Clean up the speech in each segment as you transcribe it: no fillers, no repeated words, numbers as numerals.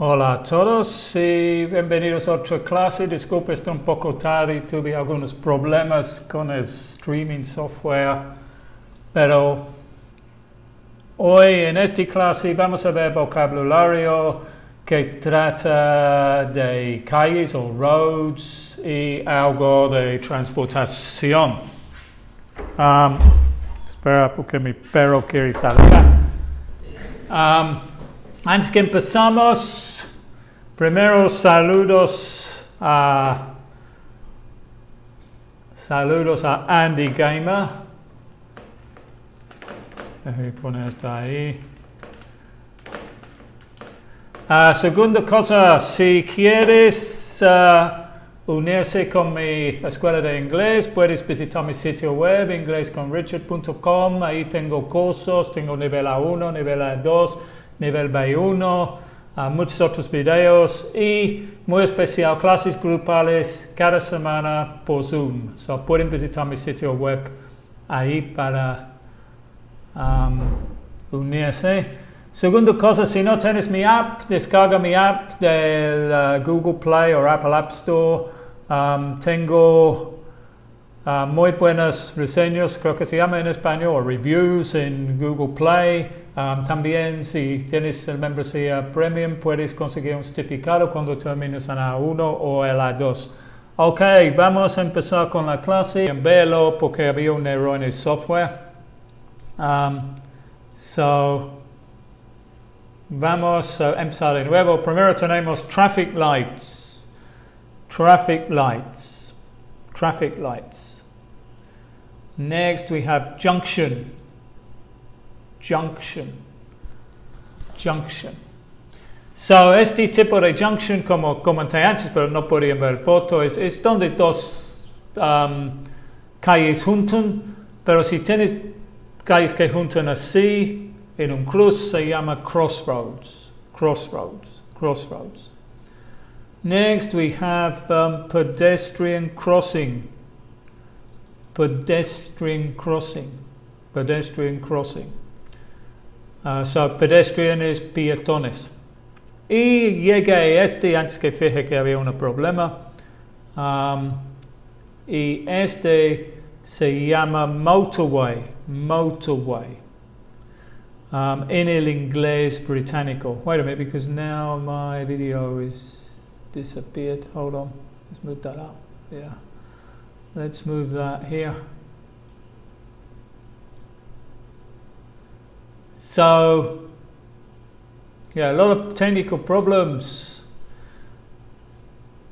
Hola a todos y bienvenidos a otra clase. Disculpe, estoy un poco tarde, tuve algunos problemas con el streaming software, pero hoy en esta clase vamos a ver vocabulario que trata de calles o roads y algo de transportación. Espera porque mi perro quiere salir. Antes que empezamos, primero saludos a Andy Gamer. Déjame poner esto ahí. Segunda cosa, si quieres unirse con mi escuela de inglés, puedes visitar mi sitio web inglesconrichard.com. Ahí tengo cursos, tengo nivel A1, nivel A2, nivel B1, muchos otros videos y muy especial clases grupales cada semana por Zoom. So, pueden visitar mi sitio web ahí para unirse. Segunda cosa, si no tienes mi app, descarga mi app del Google Play o Apple App Store. Tengo muy buenas reseñas, creo que se llama en español, reviews en Google Play. También si tienes el membresía Premium puedes conseguir un certificado cuando termines en A1 o el A2. Ok, vamos a empezar con la clase. Véalo porque había un error en el software. Vamos a empezar de nuevo. Primero tenemos traffic lights. Traffic lights. Traffic lights. Next we have junction. Junction. Junction. So, este tipo de junction, como comenté antes, pero no podían ver foto, es donde dos calles juntan, pero si tienes calles que juntan así, en un cruz se llama crossroads. Crossroads. Crossroads. Next we have pedestrian crossing. Pedestrian crossing. Pedestrian crossing. So, pedestrian es peatones. Y llegué a este antes que fijé que había un problema. Y este se llama motorway. Motorway. En el inglés británico. Wait a minute, because now my video is disappeared. Hold on. Let's move that up. Yeah. Let's move that here. So, yeah, a lot of technical problems.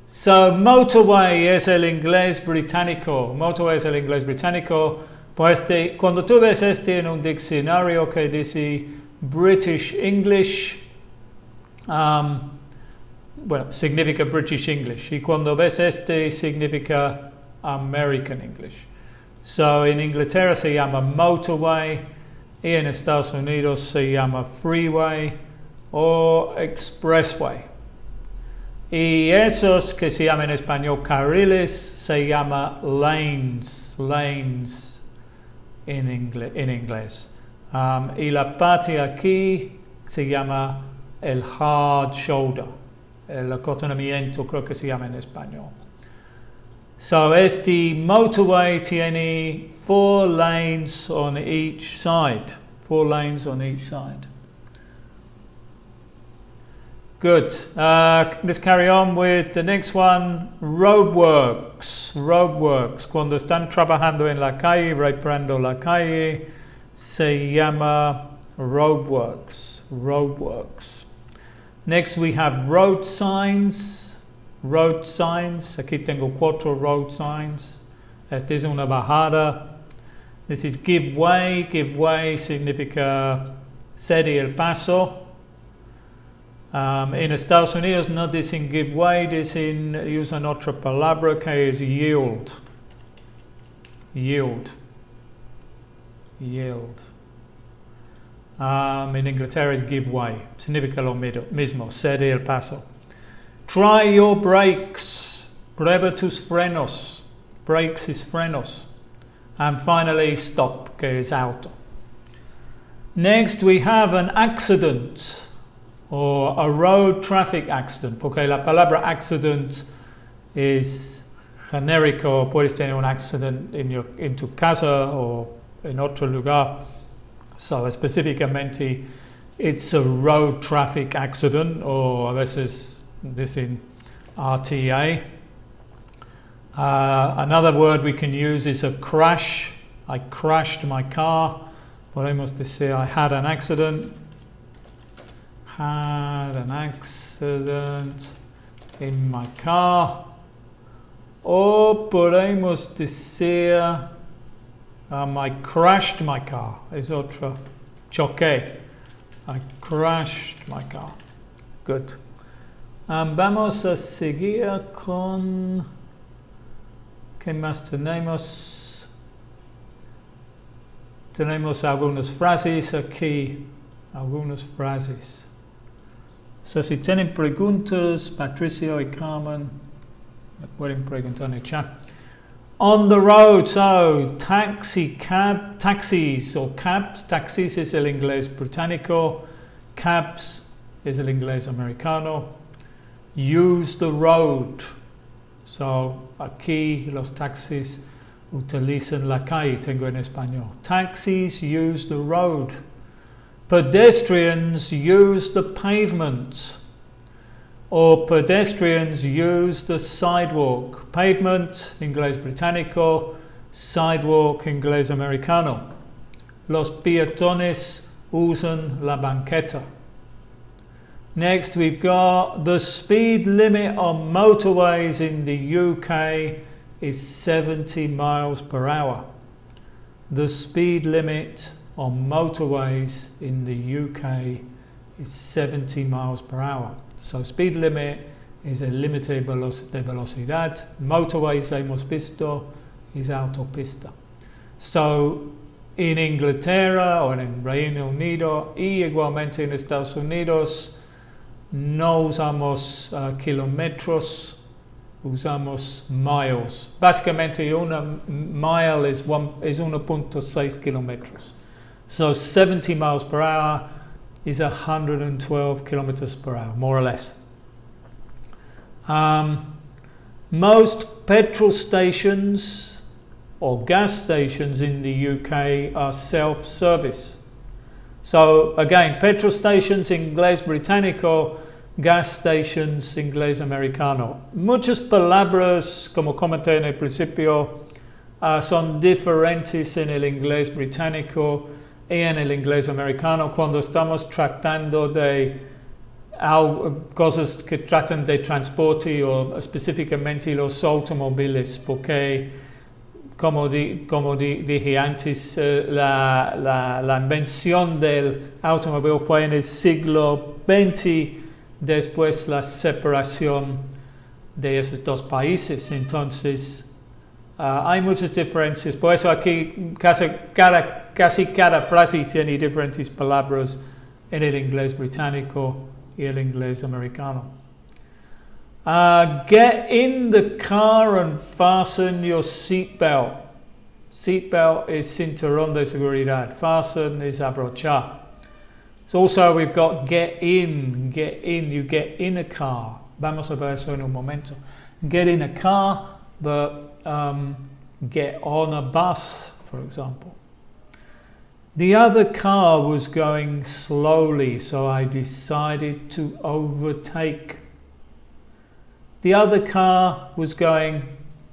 So, motorway es el inglés británico. Motorway es el inglés británico. Pues cuando tú ves este en un diccionario que dice British English, bueno, significa British English. Y cuando ves este significa American English. So, en Inglaterra se llama motorway. Y en Estados Unidos se llama freeway o expressway. Y esos que se llaman en español carriles se llama lanes. Lanes en inglés. Y la parte aquí se llama el hard shoulder. El acortonamiento creo que se llama en español. So, este motorway tiene 4 lanes on each side. 4 lanes on each side. Good. Let's carry on with the next one. Roadworks. Roadworks. Cuando están trabajando en la calle, reparando la calle, se llama roadworks. Roadworks. Next we have road signs. Road signs. Aquí tengo 4 road signs. Esta es una bajada. This is give way. Give way significa cede el paso. En Estados Unidos no dicen give way, usan otra palabra que es yield. Yield. Yield. En Inglaterra es give way. Significa lo mismo, cede el paso. Try your brakes. Prueba tus frenos. Brakes is frenos. And finally, stop, que es auto. Next, we have an accident. or a road traffic accident, porque la palabra accident es genérico, puedes tener un accident en tu casa o en otro lugar. So específicamente, it's a road traffic accident, or a veces dicen RTA. Another word we can use is a crash. I crashed my car. Podemos decir I had an accident. Had an accident in my car. O podemos decir I crashed my car. Es otro. Choqué. I crashed my car. Good. Vamos a seguir con... ¿Qué más tenemos? Tenemos algunas frases aquí. Algunas frases. So, si tienen preguntas, Patricio y Carmen, me pueden preguntar en el chat. On the road, so taxis or cabs. Taxis es el inglés británico. Cabs es el inglés americano. Use the road. So, aquí los taxis utilizan la calle, tengo en español. Taxis use the road. Pedestrians use the pavement. Or pedestrians use the sidewalk. Pavement, inglés británico. Sidewalk, inglés americano. Los peatones usan la banqueta. Next, we've got the speed limit on motorways in the UK is 70 miles per hour. The speed limit on motorways in the UK is 70 miles per hour. So speed limit is el límite de velocidad. Motorways hemos visto is autopista. So en Inglaterra o en Reino Unido y igualmente en Estados Unidos no usamos kilómetros, usamos miles. Básicamente una mile is 1.6 kilómetros. So 70 miles per hour is 112 kilometers per hour, more or less. Most petrol stations or gas stations in the UK are self-service. So again, petrol stations inglés británico, gas stations inglés americano. Muchas palabras, como comenté en el principio, son diferentes en el inglés británico y en el inglés americano cuando estamos tratando de cosas que tratan de transporte o específicamente los automóviles, porque como dije antes, la invención del automóvil fue en el siglo XX, después la separación de esos dos países. Entonces, hay muchas diferencias. Por eso aquí casi cada frase tiene diferentes palabras en el inglés británico y el inglés americano. Get in the car and fasten your seatbelt. Seatbelt is cinturón de seguridad. Fasten is abrochar. So also we've got get in. You get in a car. Vamos a ver eso en un momento. Get in a car, but get on a bus, for example. The other car was going slowly, so I decided to overtake. The other car was going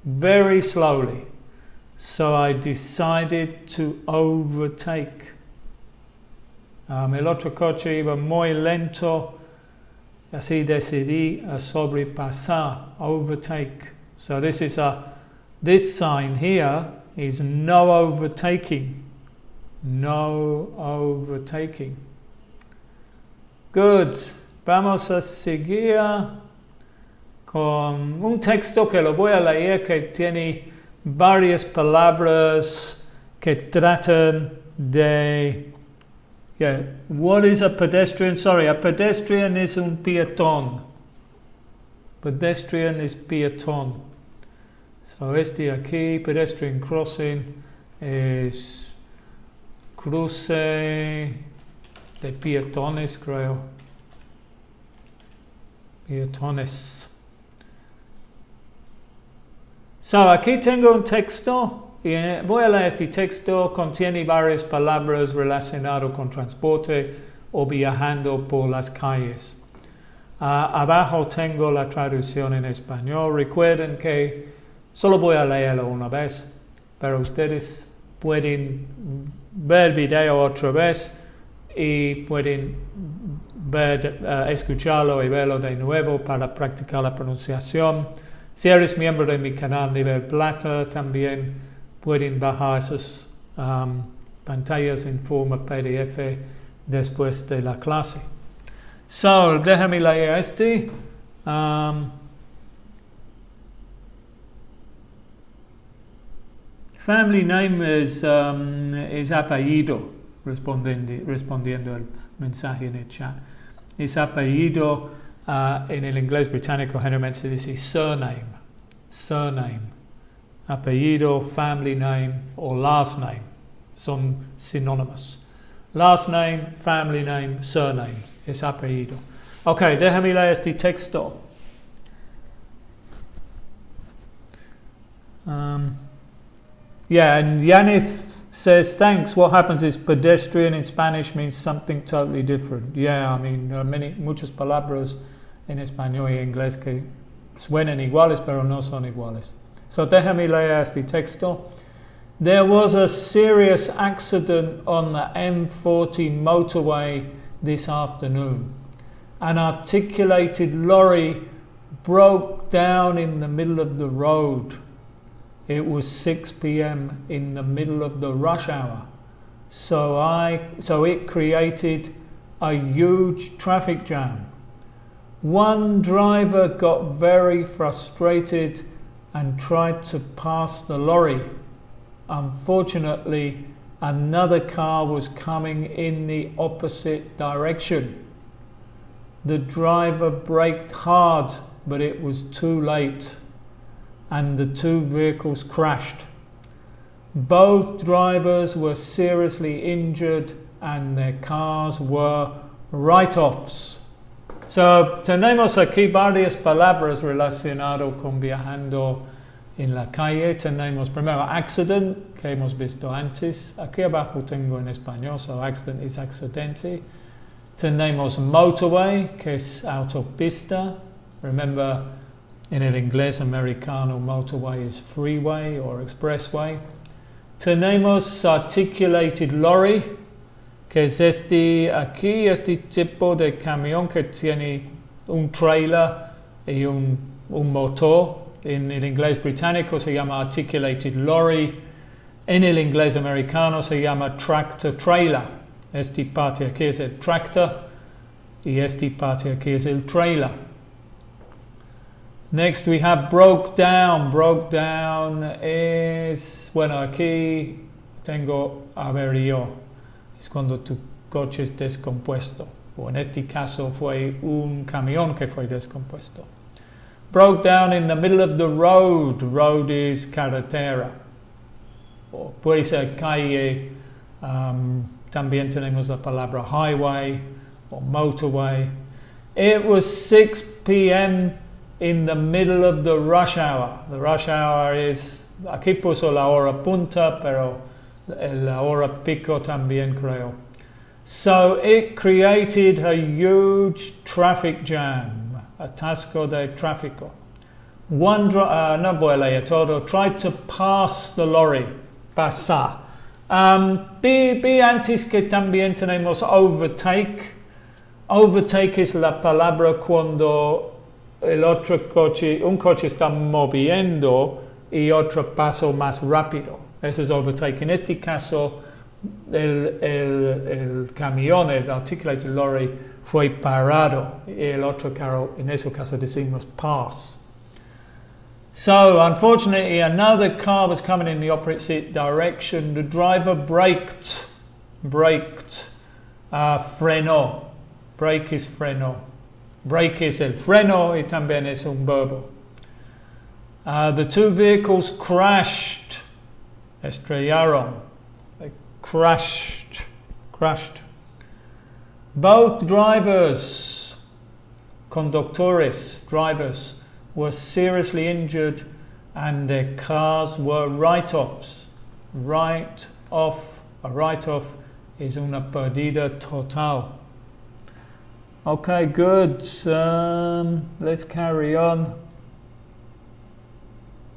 very slowly, so I decided to overtake. El otro coche iba muy lento, así decidí a sobrepasar, overtake. So this sign here is no overtaking. No overtaking. Good. Vamos a seguir con un texto que lo voy a leer que tiene varias palabras que tratan de... Yeah, what is a pedestrian? Sorry, a pedestrian is un peatón. Pedestrian is peatón. So este aquí, pedestrian crossing, es cruce de peatones, creo. Peatones. So, aquí tengo un texto y voy a leer este texto. Contiene varias palabras relacionadas con transporte o viajando por las calles. Abajo tengo la traducción en español. Recuerden que solo voy a leerlo una vez, pero ustedes pueden ver el video otra vez y pueden escucharlo y verlo de nuevo para practicar la pronunciación. Si eres miembro de mi canal Nivel Plata, también pueden bajar esas pantallas en forma PDF después de la clase. So, déjame leer este. Family name is apellido, respondiendo al mensaje en el chat. Es apellido. En el inglés británico generalmente se dice surname, apellido, family name o last name, son sinónimos. Last name, family name, surname, es apellido. Ok, déjame leer este texto. And Yanis says, thanks. What happens is pedestrian in Spanish means something totally different. Yeah, I mean, there are muchas palabras en español y inglés que suenan iguales, pero no son iguales. So, déjame leer este texto. There was a serious accident on the M40 motorway this afternoon. An articulated lorry broke down in the middle of the road. It was 6 p.m. in the middle of the rush hour. So it created a huge traffic jam. One driver got very frustrated and tried to pass the lorry. Unfortunately, another car was coming in the opposite direction. The driver braked hard, but it was too late, and the two vehicles crashed. Both drivers were seriously injured and their cars were write-offs. So, tenemos aquí varias palabras relacionadas con viajando en la calle. Tenemos primero accident, que hemos visto antes. Aquí abajo tengo en español, so accident is accidente. Tenemos motorway, que es autopista. Remember, en el inglés americano, motorway is freeway or expressway. Tenemos articulated lorry, que es este tipo de camión que tiene un trailer y un motor. En el inglés británico se llama articulated lorry. En el inglés americano se llama tractor trailer. Esta parte aquí es el tractor y esta parte aquí es el trailer. Next we have broke down. Broke down es, bueno, aquí tengo averío. Es cuando tu coche es descompuesto. O en este caso fue un camión que fue descompuesto. Broke down in the middle of the road. Road is carretera. O puede ser calle. También tenemos la palabra highway or motorway. It was 6 p.m. in the middle of the rush hour. The rush hour is, aquí puso la hora punta, pero la hora pico también creo. So it created a huge traffic jam, atasco de tráfico. One no voy a leer todo. Tried to pass the lorry, pasar. Vi antes que también tenemos overtake. Overtake es la palabra cuando el otro coche, un coche está moviendo y otro paso más rápido. Eso es overtake. En este caso, el camión, el articulated lorry, fue parado. Y el otro carro, en ese caso decimos pass. So, unfortunately, another car was coming in the opposite direction. The driver braked. Frenó. Brake is freno. Brake is el freno y también es un verbo. The two vehicles crashed. Estrellaron. They crashed. Both drivers conductores, drivers, were seriously injured and their cars were write-offs. Write-off, a write-off is una pérdida total. Okay, good. Let's carry on.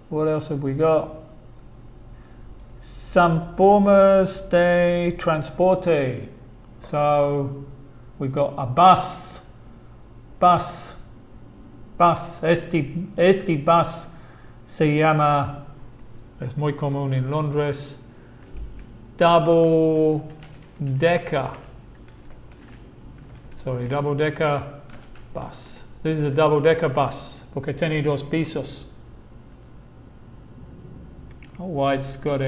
What else have we got? Some formas de transporte. So we've got a bus. Este bus se llama, es muy común en Londres, double decker bus. This is a double decker bus porque tiene dos pisos. Why has it got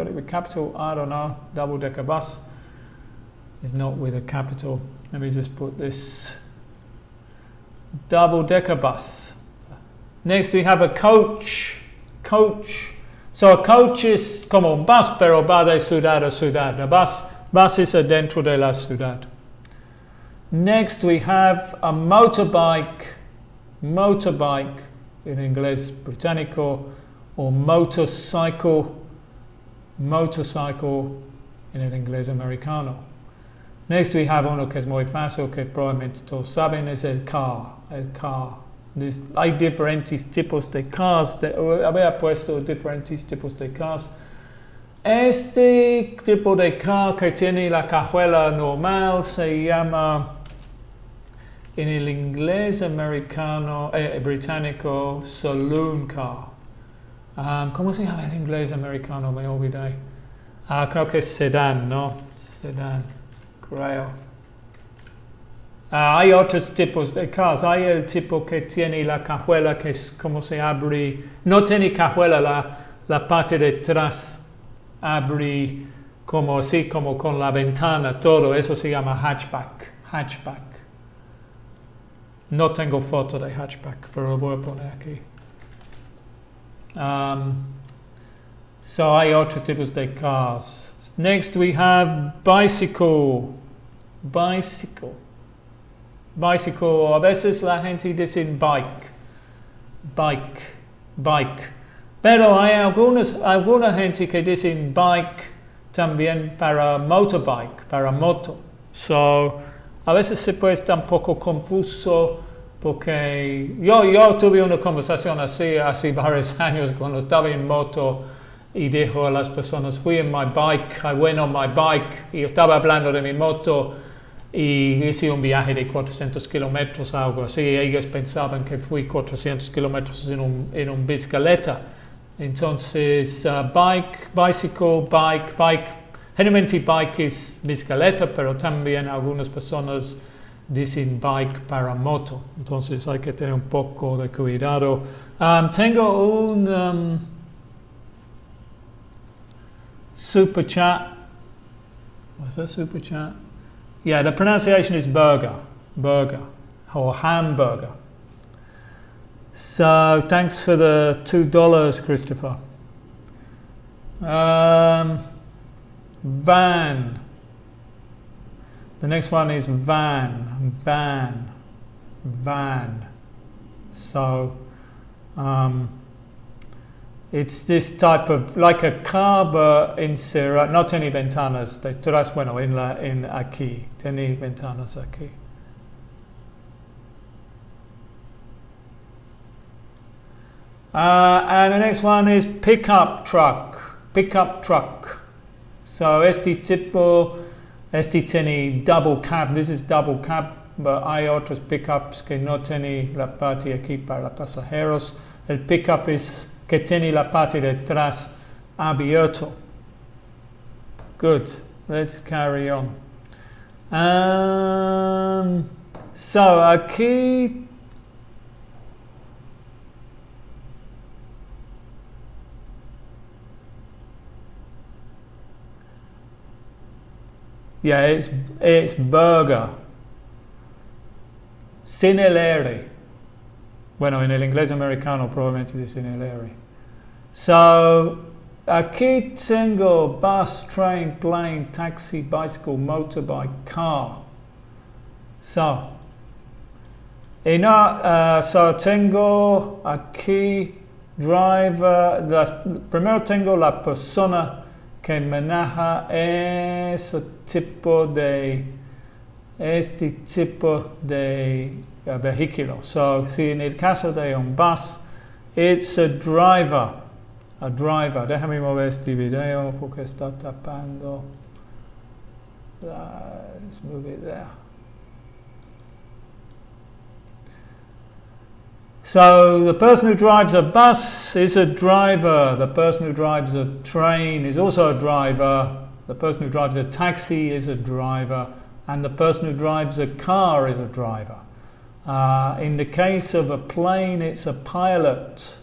it with capital? I don't know. Double decker bus is not with a capital. Let me just put this. Double decker bus. Next we have a coach. So a coach is como un bus, pero va de ciudad a ciudad. A bus es adentro de la ciudad. Next we have a motorbike in inglés británico, or motorcycle en el inglés americano. Next we have uno que es muy fácil, que probablemente todos saben, es el car. Hay diferentes tipos de cars, había puesto diferentes tipos de cars. Este tipo de car que tiene la cajuela normal se llama, en el inglés americano, británico, saloon car. ¿Cómo se llama en inglés americano? Me olvidé. Creo que es sedán, ¿no? Sedán, creo. Hay otros tipos de cars. Hay el tipo que tiene la cajuela, que es como se abre. No tiene cajuela, la parte de atrás abre como así, como con la ventana, todo. Eso se llama hatchback. No tengo foto de hatchback, pero lo voy a poner aquí. So hay otros tipos de cars. Next we have bicycle. A veces la gente dice bike. Pero hay alguna gente que dicen bike también para motorbike, para moto. So a veces se puede estar un poco confuso porque yo tuve una conversación así hace varios años cuando estaba en moto y dijo a las personas, fui en my bike, I went on my bike, y estaba hablando de mi moto y hice un viaje de 400 kilómetros, algo así. Ellos pensaban que fui 400 kilómetros en un bicicleta. Entonces, bicycle, bike. Generalmente bike es bicicleta, pero también algunas personas dicen bike para moto. Entonces hay que tener un poco de cuidado. Tengo un super chat. What's that super chat? Yeah, the pronunciation is burger or hamburger. So thanks for the $2, Christopher. Van. The next one is van. So it's this type of, like a car, but no tiene ventanas. Detrás, bueno, en aquí. Tiene ventanas aquí. And the next one is pickup truck. So este tiene double cab. This is double cab, but hay otros pickups que no tiene la parte aquí para pasajeros. El pickup es que tiene la parte de atrás abierto. Good. Let's carry on. So aquí it's burger. Sin el R. Bueno, en el inglés americano probablemente dice sin el R. So, aquí tengo bus, train, plane, taxi, bicycle, motorbike, car. So, Y no, so tengo aquí driver, primero tengo la persona que maneja este tipo de vehículo. So, si en el caso de un bus, it's a driver. A driver. Déjame mover este video porque está tapando. Let's move it there. So the person who drives a bus is a driver. The person who drives a train is also a driver. The person who drives a taxi is a driver. And the person who drives a car is a driver. In the case of a plane, it's a pilot.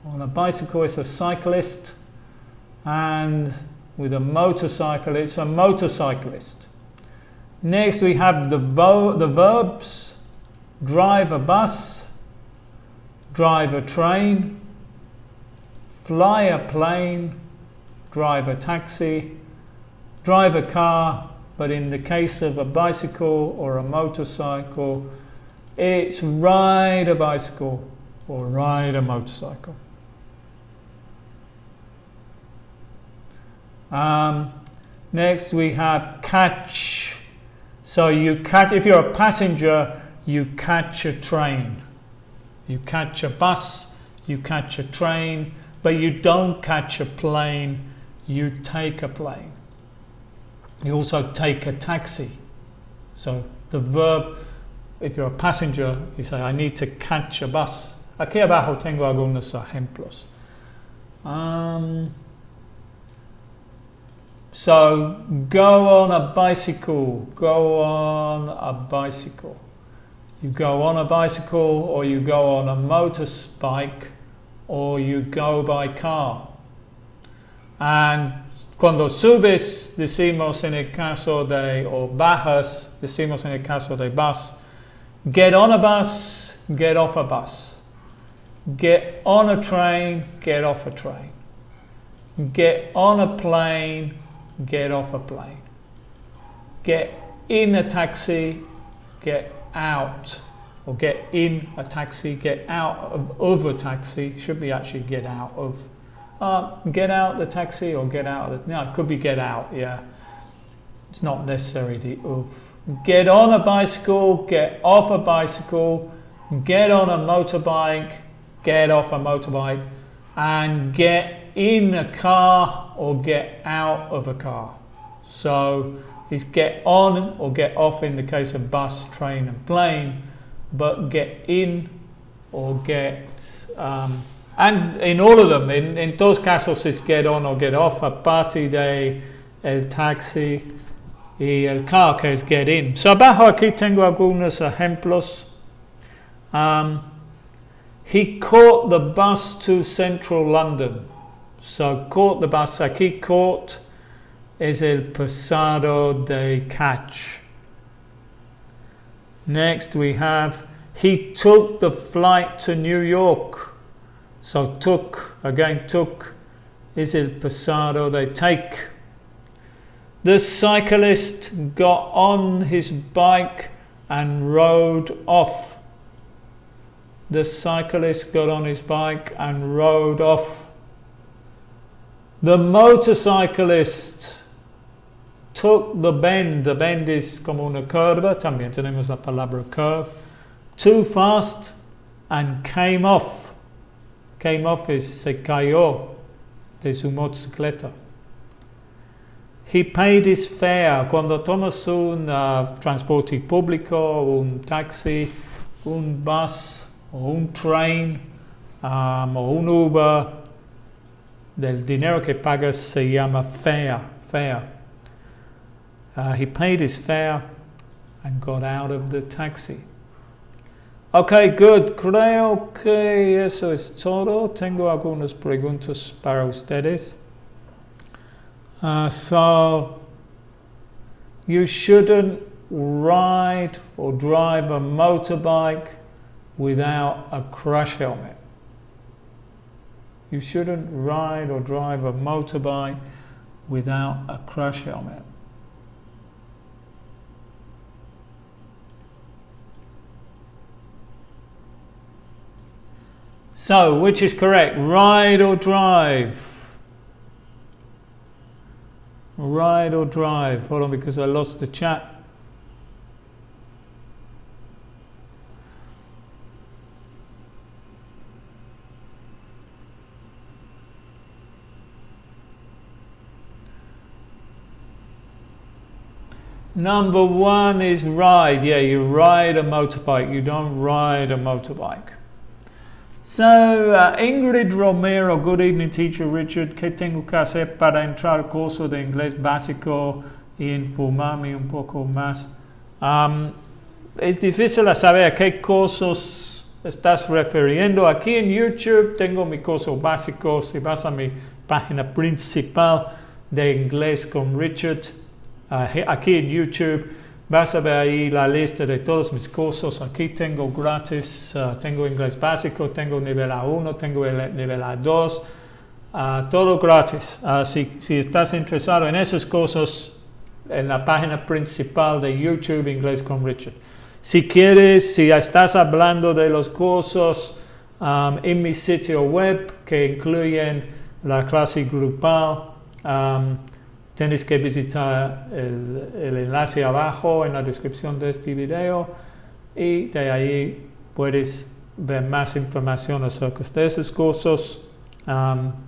On a bicycle, it's a cyclist. And with a motorcycle, it's a motorcyclist. Next, we have the verbs. Drive a bus. Drive a train, fly a plane, drive a taxi, drive a car, but in the case of a bicycle or a motorcycle, it's ride a bicycle or ride a motorcycle. Next we have catch. So if you're a passenger, you catch a train. You catch a bus, you catch a train, but you don't catch a plane, you take a plane. You also take a taxi. So the verb, if you're a passenger, you say, I need to catch a bus. Aquí abajo tengo algunos ejemplos. So go on a bicycle, go on a bicycle. You go on a bicycle, or you go on a motorbike, or you go by car. And cuando subes, decimos en el caso de, o bajas, decimos en el caso de bus, get on a bus, get off a bus. Get on a train, get off a train. Get on a plane, get off a plane. Get in a taxi, get out, or get in a taxi, get out of a taxi. Should be actually get out of. Get out the taxi or get out of the, no, it could be get out, yeah. It's not necessarily the of. Get on a bicycle, get off a bicycle, get on a motorbike, get off a motorbike, and get in a car or get out of a car. So is get on or get off in the case of bus, train and plane, but get in or get, and in all of them, in todos casos es get on or get off, aparte de el taxi y el car que es get in. So abajo aquí tengo algunos ejemplos. He caught the bus to central London. So caught the bus, aquí caught es el pasado de catch. Next we have, he took the flight to New York. So took, again took, is el pasado de take. The cyclist got on his bike and rode off. The cyclist got on his bike and rode off. The motorcyclist took the bend es como una curva, también tenemos la palabra curve, too fast and came off. Came off es se cayó de su motocicleta. He paid his fare. Cuando tomas un transporte público, un taxi, un bus o un train o un Uber, del dinero que pagas se llama fare. He paid his fare and got out of the taxi. Okay, good. Creo que eso es todo. Tengo algunas preguntas para ustedes. So, you shouldn't ride or drive a motorbike without a crash helmet. You shouldn't ride or drive a motorbike without a crash helmet. So, which is correct? Ride or drive? Ride or drive? Hold on, because I lost the chat. Number one is ride. Yeah, you ride a motorbike. You don't ride a motorbike. So, Ingrid Romero, good evening, teacher Richard. ¿Qué tengo que hacer para entrar al curso de inglés básico y informarme un poco más? Es difícil saber a qué cursos estás refiriendo. Aquí en YouTube tengo mi curso básico. Si vas a mi página principal de inglés con Richard, aquí en YouTube vas a ver ahí la lista de todos mis cursos. Aquí tengo gratis, tengo inglés básico, tengo nivel A1, tengo el nivel A2, todo gratis. Si estás interesado en esos cursos, en la página principal de YouTube, Inglés con Richard. Si quieres, si estás hablando de los cursos en mi sitio web que incluyen la clase grupal, tienes que visitar el enlace abajo en la descripción de este video y de ahí puedes ver más información acerca de esos cursos.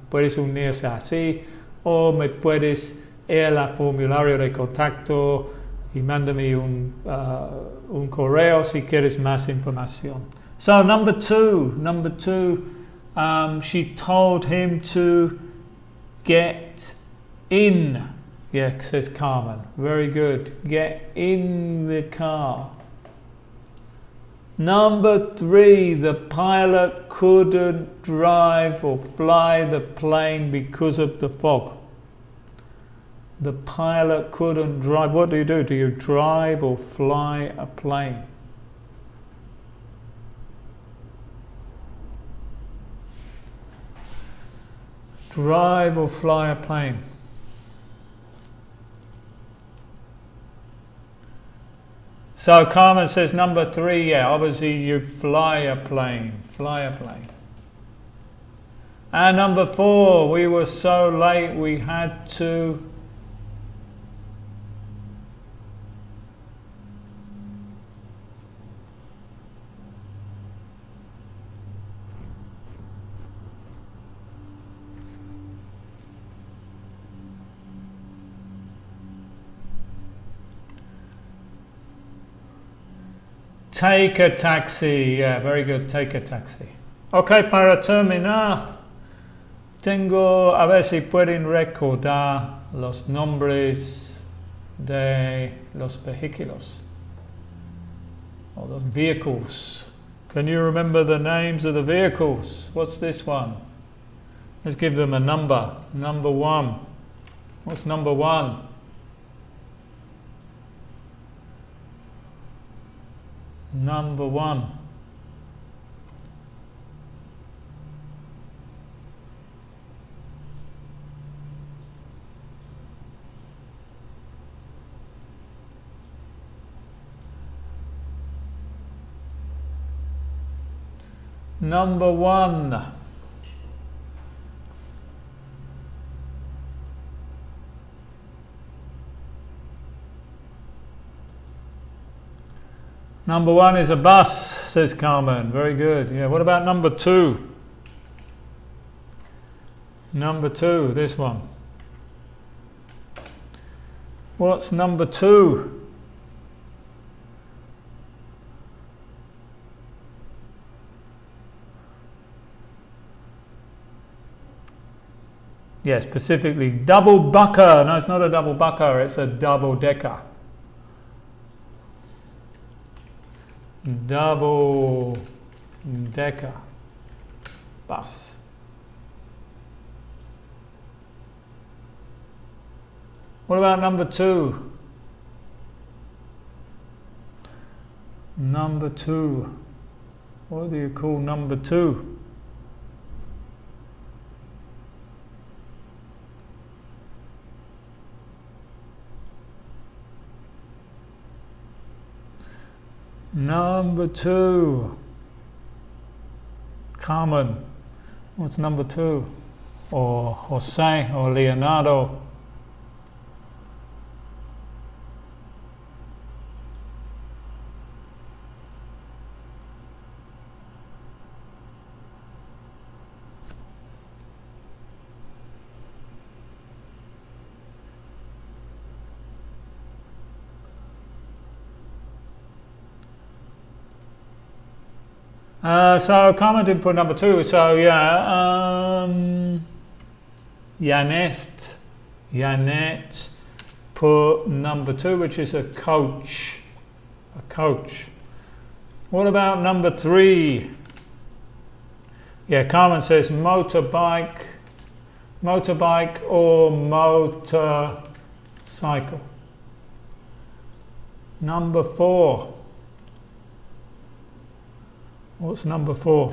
Puedes unirse así o me puedes ir al formulario de contacto y mándame un correo si quieres más información. So number two, she told him to get in. Yeah, says Carmen. Very good. Get in the car. Number three, the pilot couldn't drive or fly the plane because of the fog. The pilot couldn't drive. What do? Do you drive or fly a plane? Drive or fly a plane? So Carmen says number three, yeah, obviously you fly a plane. And number four, we were so late we had to take a taxi. Yeah, very good, take a taxi. Ok, para terminar, tengo, a ver si pueden recordar los nombres de los vehículos, or the vehicles. Can you remember the names of the vehicles? What's this one? Let's give them a number. Number one. What's number one? Number one. Number one. Number one is a bus, says Carmen. Very good. Yeah. What about number two? Number two, this one. What's number two? Yes, specifically double bucker. No, it's not a double bucker, it's a double decker. Double decker bus. What about number two? Number two. What do you call number two? Number two. Carmen. What's number 2? Or Jose or Leonardo. So Carmen didn't put number 2, so yeah, Janet put number 2, which is a coach. What about number 3? Yeah, Carmen says motorbike or motorcycle. Number 4. What's number 4?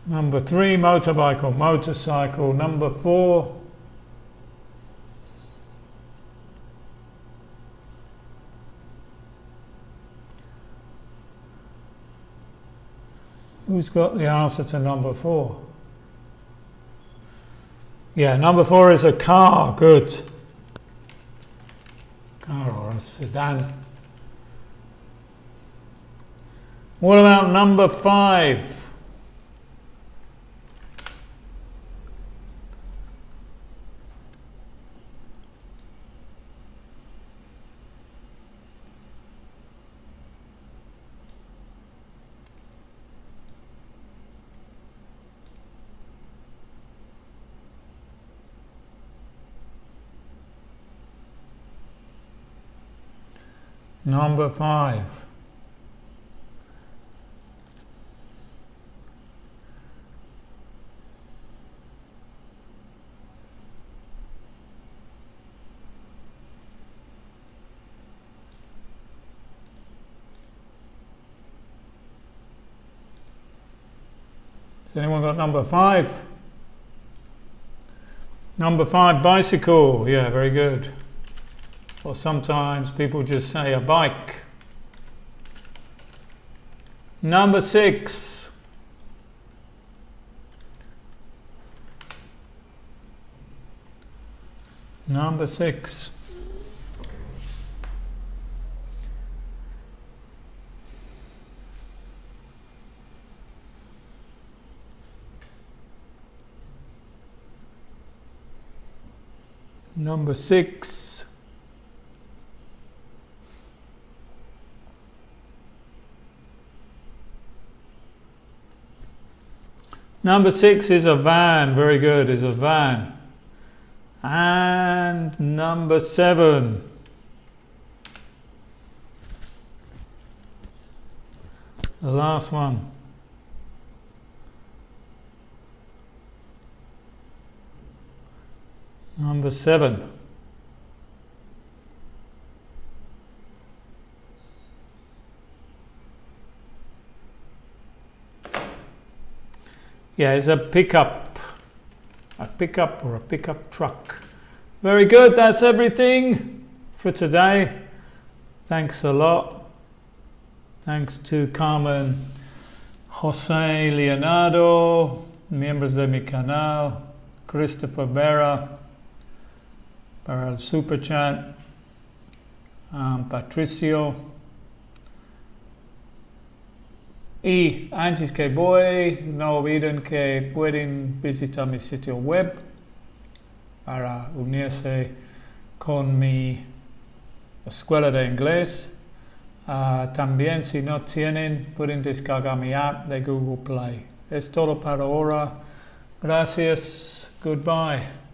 Number 3, motorbike or motorcycle. Number 4. Who's got the answer to number 4? Yeah, number 4 is a car. Good. Car or a sedan. What about number 5? Number 5. Has anyone got number 5? Number 5, bicycle. Yeah, very good. Or sometimes people just say a bike. Number 6. Number 6. Number 6. Number 6 is a van. Very good, is a van. And number 7. The last one. Number 7. Yeah, it's a pickup or a pickup truck. Very good, that's everything for today. Thanks a lot. Thanks to Carmen, Jose, Leonardo, miembros de mi canal, Christopher Berra, para el super chat, Patricio. Y antes que voy, no olviden que pueden visitar mi sitio web para unirse con mi escuela de inglés. También, si no tienen, pueden descargar mi app de Google Play. Es todo para ahora. Gracias. Goodbye.